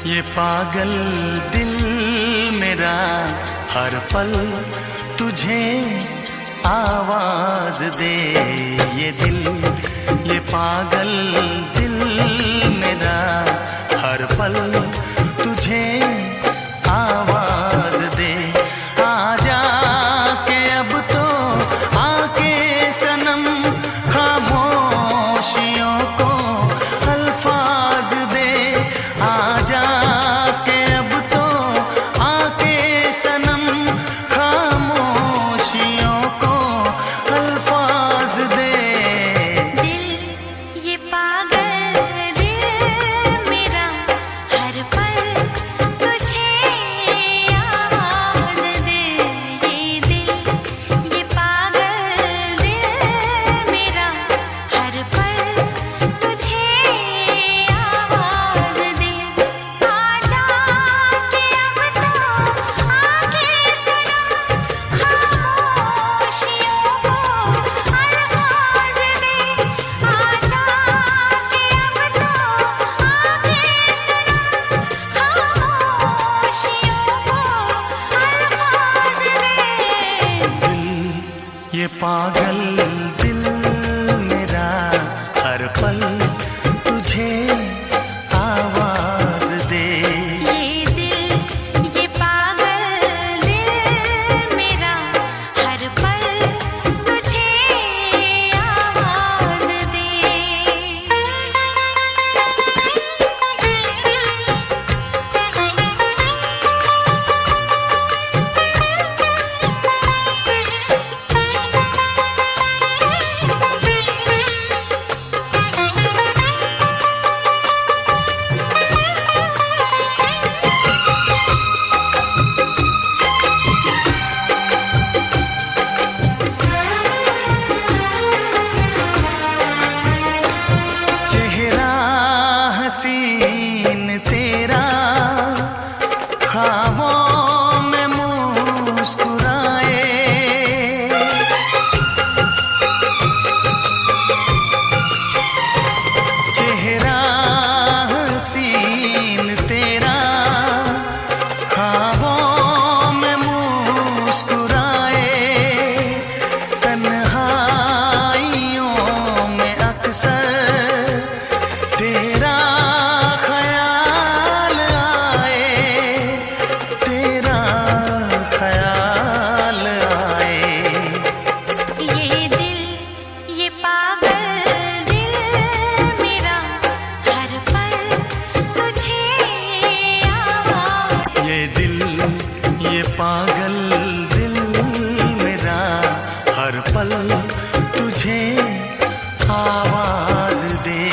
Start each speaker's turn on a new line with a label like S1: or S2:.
S1: ये पागल दिल मेरा हर पल तुझे आवाज दे। ये दिल, ये पागल दिल मेरा हर पल तुझे आवाज दे। आजा के अब तो आके सनम खामोशियों को अल्फाज दे। आजा के अब तो आके सनम खामोशियों को अल्फाज दे।
S2: दिल ये पागल दिल मेरा हर पल तुझे आवाज दे। ये दिल ये पागल दिल मेरा हर पल तुझे आवाज दे। आजा के अब तो आके सनम खामोशियों को अल्फाज दे। आजा के अब तो आके सनम खामोशियों को अल्फाज दे।
S1: दिल ये पागल दिल मेरा हर पल तुझे आवाज दे।
S2: ये दिल ये पागल दिल मेरा हर पल तुझे आवाज दे।
S1: चेहरा हसीन तेरा ख्वाबों में मुस्कुराए। चेहरा हसीन तेरा ख्वाबों में मुस्कुराए। तन्हाइयों में अक्सर तेरा ख्याल आए। तेरा ख्याल आए।
S2: ये दिल ये पागल दिल मेरा हर पल तुझे आवाज।
S1: ये दिल ये पागल दिल मेरा हर पल तुझे आवाज दे।